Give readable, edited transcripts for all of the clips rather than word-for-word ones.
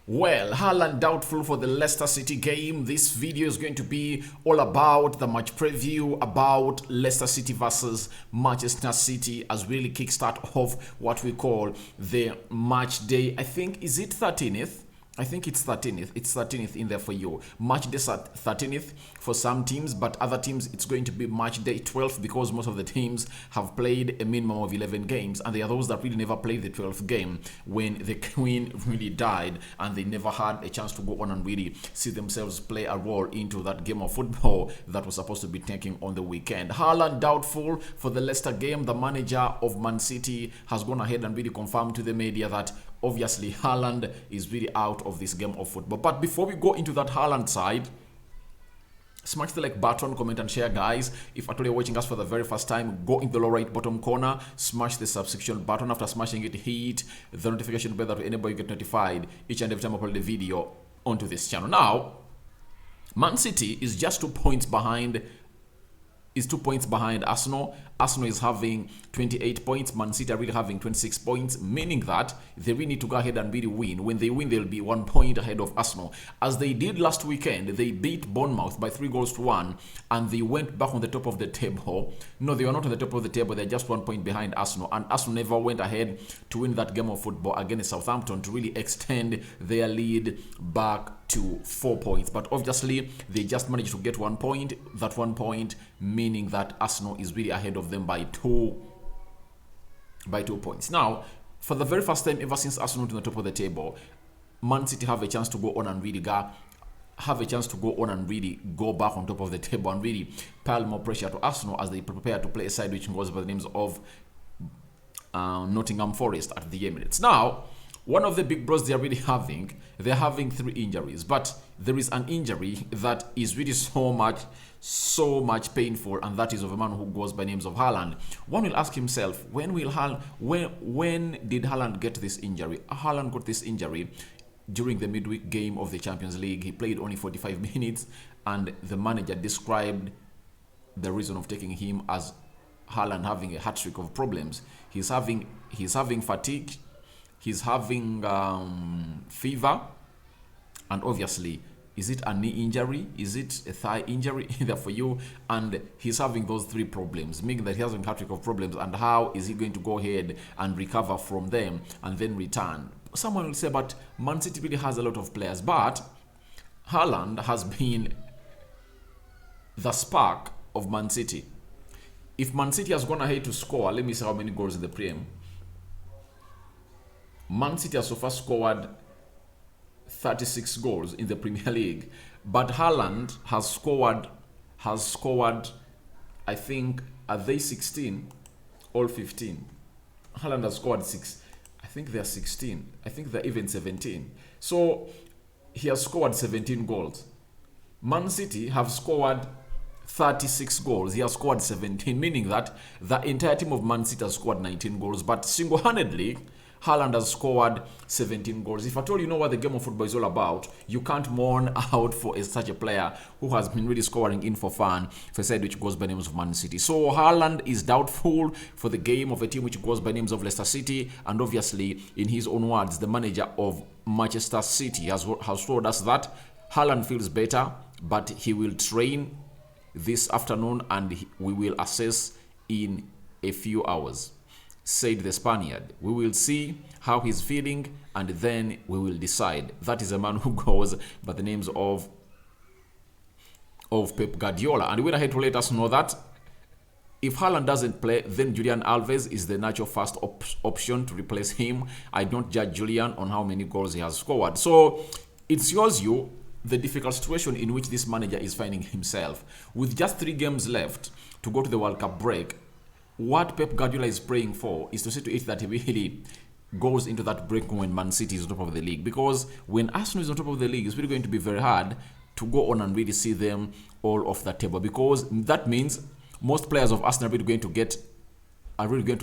Well, Haaland doubtful for the Leicester City game. This video is going to be all about the match preview, about Leicester City versus Manchester City as we really kickstart off what we call the match day. I think, is it 13th? I think it's 13th. It's 13th in there for you. Match day 13th for some teams, but other teams it's going to be match day 12th because most of the teams have played a minimum of 11 games, and there are those that really never played the 12th game when the Queen really died and they never had a chance to go on and really see themselves play a role into that game of football that was supposed to be taking on the weekend. Haaland doubtful for the Leicester game. The manager of Man City has gone ahead and really confirmed to the media that obviously Haaland is really out of this game of football. But before we go into that Haaland side, smash the like button, comment and share, guys. If at all you're watching us for the very first time, go in the lower right bottom corner, smash the subscription button. After smashing it, hit the notification bell that will enable you get notified each and every time I upload the video onto this channel. Now, Man City is just 2 points behind. Is 2 points behind Arsenal. Arsenal is having 28 points. Man City are really having 26 points, meaning that they really need to go ahead and really win. When they win, they'll be 1 point ahead of Arsenal. As they did last weekend, they beat Bournemouth by 3-1, and they went back on the top of the table. No, they were not on the top of the table. They're just 1 point behind Arsenal, and Arsenal never went ahead to win that game of football against Southampton to really extend their lead back to 4 points. But obviously, they just managed to get 1 point. That 1 point meaning that Arsenal is really ahead of them by two points. Now, for the very first time ever since Arsenal went on the top of the table, Man City have a chance to go on and really go back on top of the table and really pile more pressure to Arsenal as they prepare to play a side which goes by the names of Nottingham Forest at the Emirates. Now, one of the big bros they're having 3 injuries, but there is an injury that is really so much painful, and that is of a man who goes by names of Haaland. One will ask himself, when did Haaland get this injury? Haaland got this injury during the midweek game of the Champions League. He played only 45 minutes, and the manager described the reason of taking him as Haaland having a hat-trick of problems. He's having fatigue. He's having fever, and obviously, is it a knee injury? Is it a thigh injury either for you? And he's having those 3 problems, meaning that he has a hat-trick of problems, and how is he going to go ahead and recover from them and then return? Someone will say, but Man City really has a lot of players, but Haaland has been the spark of Man City. If Man City has gone ahead to score, let me see how many goals in the Prem. Man City has so far scored 36 goals in the Premier League, but Haaland has scored, I think, are they 16 or 15? Haaland has scored 6. I think they're 16. I think they're even 17. So he has scored 17 goals. Man City have scored 36 goals. He has scored 17, meaning that the entire team of Man City has scored 19 goals, but single-handedly, Haaland has scored 17 goals. If at all you know what the game of football is all about, you can't mourn out for such a player who has been really scoring in for fun for a side which goes by names of Man City. So Haaland is doubtful for the game of a team which goes by names of Leicester City, and obviously, in his own words, the manager of Manchester City has told us that Haaland feels better, but he will train this afternoon and we will assess in a few hours, said the Spaniard. We will see how he's feeling and then we will decide. That is a man who goes by the names of Pep Guardiola, and he went ahead to let us know that if Haaland doesn't play, then Julian Alves is the natural first option to replace him. I don't judge Julian on how many goals he has scored. So it shows you the difficult situation in which this manager is finding himself. With just 3 games left to go to the World Cup break, what Pep Guardiola is praying for is to see to it that he really goes into that break when Man City is on top of the league. Because when Arsenal is on top of the league, it's really going to be very hard to go on and really see them all off the table. Because that means most players of Arsenal are really going to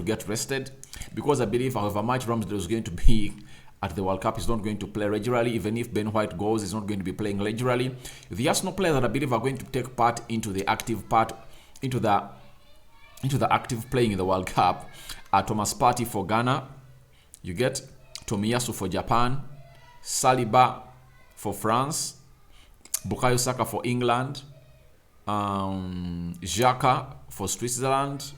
get rested. Because I believe however much Ramsdale is going to be at the World Cup, he's not going to play regularly. Even if Ben White goes, he's not going to be playing regularly. The Arsenal players that I believe are going to take part into the active playing in the World Cup are Thomas Partey for Ghana, you get Tomiyasu for Japan, Saliba for France, Bukayo Saka for England, Xhaka for Switzerland,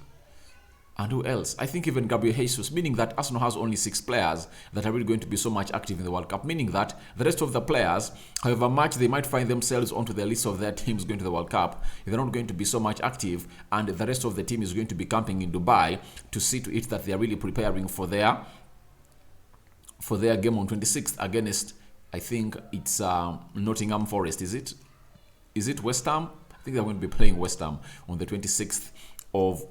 and who else? I think even Gabriel Jesus, meaning that Arsenal has only 6 players that are really going to be so much active in the World Cup, meaning that the rest of the players, however much they might find themselves onto the list of their teams going to the World Cup, they're not going to be so much active, and the rest of the team is going to be camping in Dubai to see to it that they're really preparing for their game on 26th against, I think it's Nottingham Forest, is it? Is it West Ham? I think they're going to be playing West Ham on the 26th of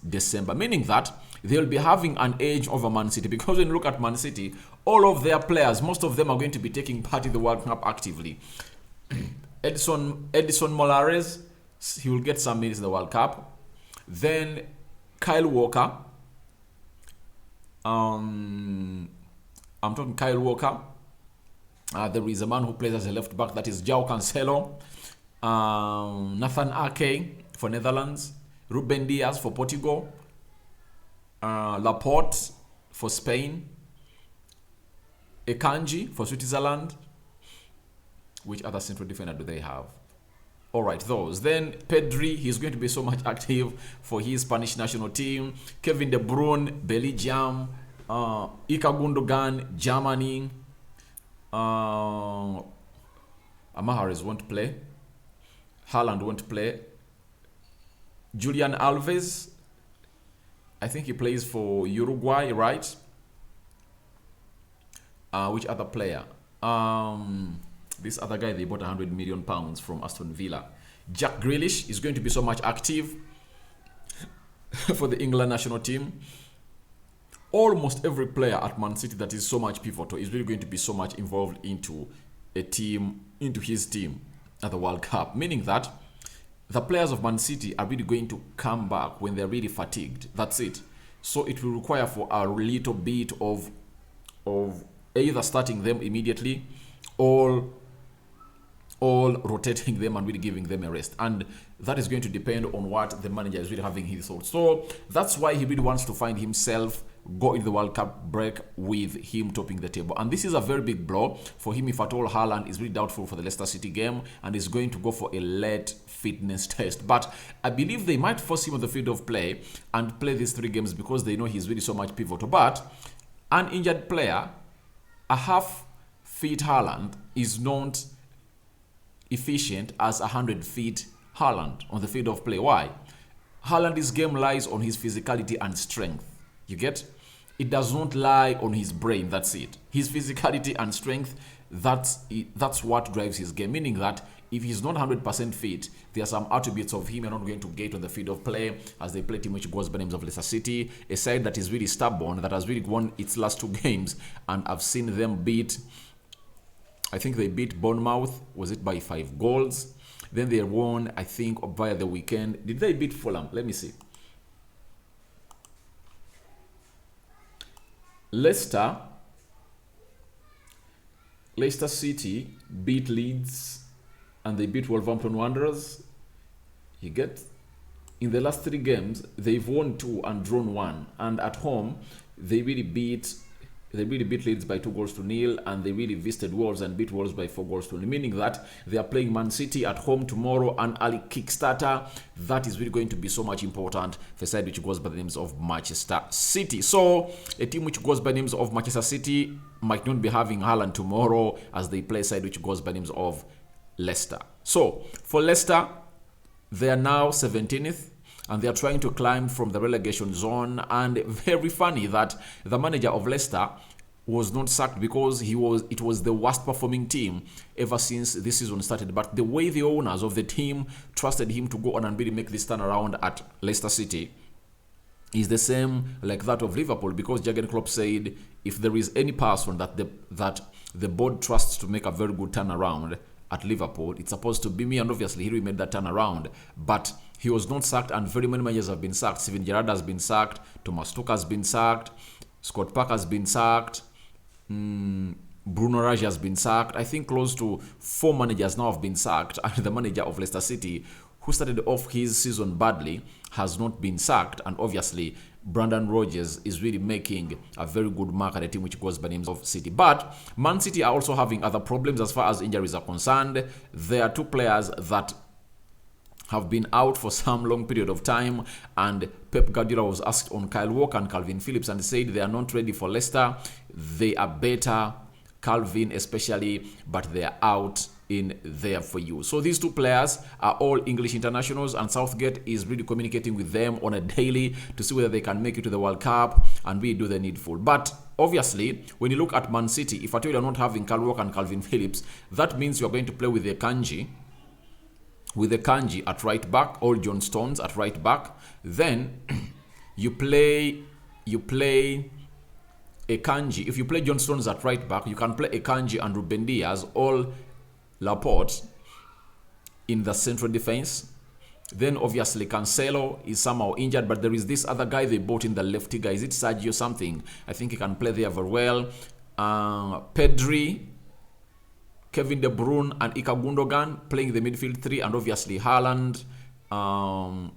December, meaning that they'll be having an edge over Man City, because when you look at Man City, all of their players, most of them are going to be taking part in the World Cup actively. Edison Molares, he will get some minutes in the World Cup. Then Kyle Walker, I'm talking Kyle Walker. There is a man who plays as a left back, that is João Cancelo. Nathan Ake for Netherlands, Ruben Diaz for Portugal, Laporte for Spain, Ekanji for Switzerland. Which other central defender do they have? All right, those. Then Pedri, he's going to be so much active for his Spanish national team. Kevin De Bruyne, Belgium. Ika Gundogan, Germany. Mahrez won't play. Haaland won't play. Julian Alves, I think he plays for Uruguay, right? Which other player? This other guy, they bought £100 million from Aston Villa. Jack Grealish is going to be so much active for the England national team. Almost every player at Man City that is so much pivotal is really going to be so much involved into his team at the World Cup, meaning that the players of Man City are really going to come back when they're really fatigued. That's it. So it will require for a little bit of either starting them immediately or rotating them and really giving them a rest. And that is going to depend on what the manager is really having his thoughts. So that's why he really wants to find himself go into the World Cup break with him topping the table. And this is a very big blow for him if at all Haaland is really doubtful for the Leicester City game and is going to go for a late fitness test. But I believe they might force him on the field of play and play these 3 games because they know he's really so much pivotal. But an injured player, a half-fit Haaland, is not efficient as 100-fit Haaland on the field of play. Why? Haaland's game lies on his physicality and strength. You get? It does not lie on his brain. That's it. His physicality and strength, that's what drives his game. Meaning that if he's not 100% fit, there are some attributes of him are not going to get on the field of play as they play team which goes by names of Leicester City, a side that is really stubborn, that has really won its last 2 games, and I've seen them beat. I think they beat Bournemouth. Was it by 5 goals? Then they won, I think, via the weekend. Did they beat Fulham? Let me see. Leicester City beat Leeds and they beat Wolverhampton Wanderers. You get? In the last 3 games, they've won 2 and drawn 1. And at home, they really beat Leeds by 2-0, and they really visited Wolves and beat Wolves by 4-0, meaning that they are playing Man City at home tomorrow, an early kickstarter. That is really going to be so much important for a side which goes by the names of Manchester City. So a team which goes by the names of Manchester City might not be having Haaland tomorrow as they play a side which goes by the names of Leicester. So for Leicester, they are now 17th. And they are trying to climb from the relegation zone. And very funny that the manager of Leicester was not sacked because it was the worst performing team ever since this season started. But the way the owners of the team trusted him to go on and really make this turnaround at Leicester City is the same like that of Liverpool, because Jurgen Klopp said if there is any person that the board trusts to make a very good turnaround at Liverpool, it's supposed to be me. And obviously he made that turnaround, but he was not sacked, and very many managers have been sacked. Steven Gerrard has been sacked, Thomas Tuchel has been sacked, Scott Parker has been sacked, Bruno Raj has been sacked. I think close to 4 managers now have been sacked, and the manager of Leicester City, who started off his season badly, has not been sacked, and obviously Brandon Rodgers is really making a very good mark at a team which goes by the name of City. But Man City are also having other problems as far as injuries are concerned. There are two players that have been out for some long period of time, and Pep Guardiola was asked on Kyle Walker and Calvin Phillips, and said they are not ready for Leicester. They are better, Calvin especially, but they are out in there for you. So these two players are all English internationals, and Southgate is really communicating with them on a daily to see whether they can make it to the World Cup and really do the needful. But obviously, when you look at Man City, if at all you're not having Kyle Walker and Calvin Phillips, that means you're going to play with the Kanji at right back, or John Stones at right back. Then you play a Kanji. If you play John Stones at right back, you can play a Kanji and Ruben Diaz, all Laporte in the central defense. Then obviously Cancelo is somehow injured, but there is this other guy they bought in, the lefty guy. Is it Sergio something? I think he can play there very well. Pedri, Kevin De Bruyne, and Ika Gundogan playing the midfield three, and obviously Haaland,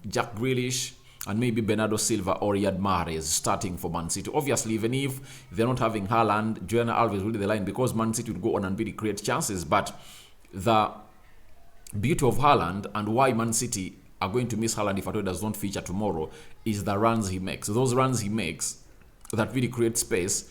Jack Grealish, and maybe Bernardo Silva or Riyad Mahrez starting for Man City. Obviously, even if they're not having Haaland, Julian Alves will be the line, because Man City will go on and really create chances. But the beauty of Haaland, and why Man City are going to miss Haaland if at all does not feature tomorrow, is the runs he makes. Those runs he makes that really create space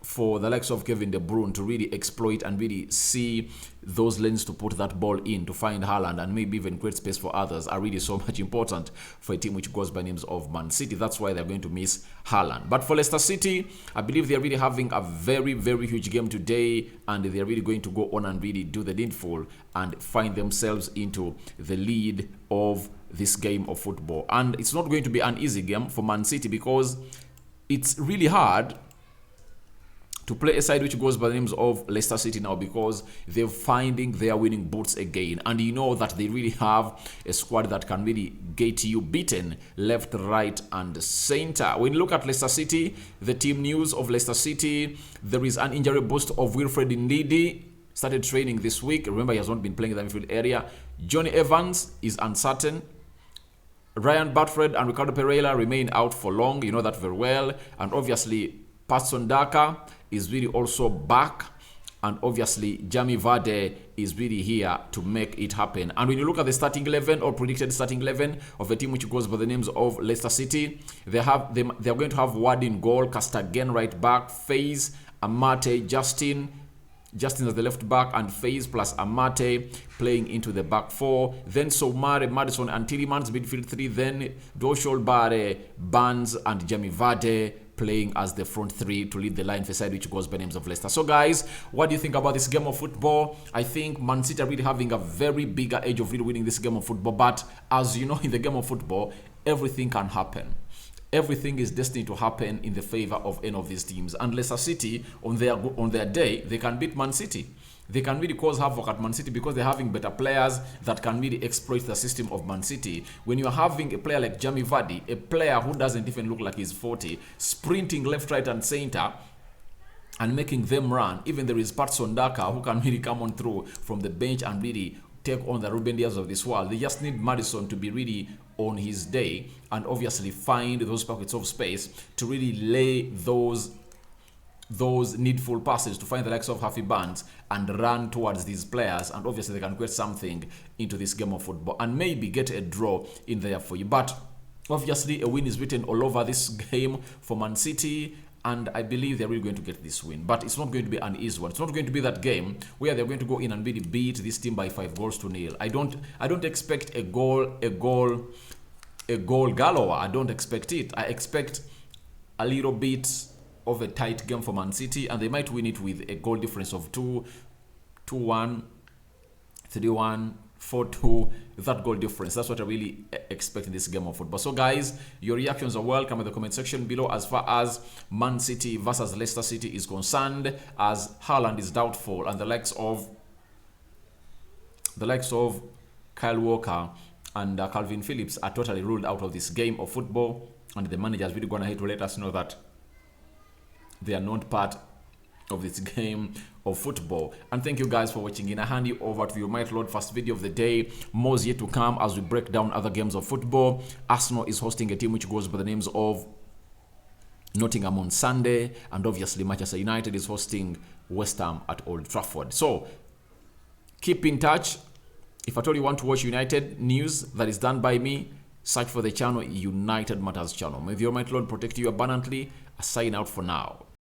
for the likes of Kevin De Bruyne to really exploit and really see those lanes to put that ball in to find Haaland, and maybe even create space for others, are really so much important for a team which goes by names of Man City. That's why they're going to miss Haaland. But for Leicester City, I believe they're really having a very, very huge game today, and they're really going to go on and really do the needful and find themselves into the lead of this game of football. And it's not going to be an easy game for Man City, because it's really hard to play a side which goes by the names of Leicester City now, because they're finding their winning boots again, and you know that they really have a squad that can really get you beaten left, right, and center. When you look at Leicester City, the team news of Leicester City, there is an injury boost of Wilfred Ndidi. Started training this week. Remember, he has not been playing in the midfield area. Johnny Evans is uncertain. Ryan Bartford and Ricardo Pereira remain out for long. You know that very well. And obviously, Patson Daka is really also back, and obviously Jamie Vardy is really here to make it happen. And when you look at the starting 11 or predicted starting 11 of a team which goes by the names of Leicester City, they're going to have Ward in goal, Castagen right back, Faze, Amate, Justin as the left back, and Faze plus Amate playing into the back four. Then Soumare, Madison, and Tielemans midfield three. Then Doshol, Bare, Barnes, and Jamie Vardy playing as the front three to lead the line for side which goes by names of Leicester. So guys, what do you think about this game of football? I think Man City are really having a very bigger edge of really winning this game of football, but as you know, in the game of football, everything can happen. Everything is destined to happen in the favor of any of these teams. And Leicester City, on their day, they can beat Man City. They can really cause havoc at Man City, because they're having better players that can really exploit the system of Man City. When you're having a player like Jamie Vardy, a player who doesn't even look like he's 40, sprinting left, right, and center, and making them run. Even there is Patson Daka, who can really come on through from the bench and really take on the Ruben Diaz of this world. They just need Madison to be really on his day, and obviously find those pockets of space to really lay those needful passes to find the likes of Harvey Barnes and run towards these players, and obviously they can create something into this game of football and maybe get a draw in there for you. But obviously a win is written all over this game for Man City, and I believe they're really going to get this win. But it's not going to be an easy one. It's not going to be that game where they're going to go in and really beat this team by 5-0. I don't expect a goal galore. I don't expect it. I expect a little bit of a tight game for Man City, and they might win it with a goal difference of 2-1, 3-1, 4-2, that goal difference. That's what I really expect in this game of football. So guys, your reactions are welcome in the comment section below as far as Man City versus Leicester City is concerned, as Haaland is doubtful, and the likes of Kyle Walker and Calvin Phillips are totally ruled out of this game of football, and the manager is really going to hate to let us know that they are not part of this game of football. And thank you guys for watching in. I hand you over to your Might Lord first video of the day. More is yet to come as we break down other games of football. Arsenal is hosting a team which goes by the names of Nottingham on Sunday, and obviously Manchester United is hosting West Ham at Old Trafford. So keep in touch. If at all you want to watch United news that is done by me, search for the channel United Matters channel. May the Almighty Lord protect you abundantly. I sign out for now.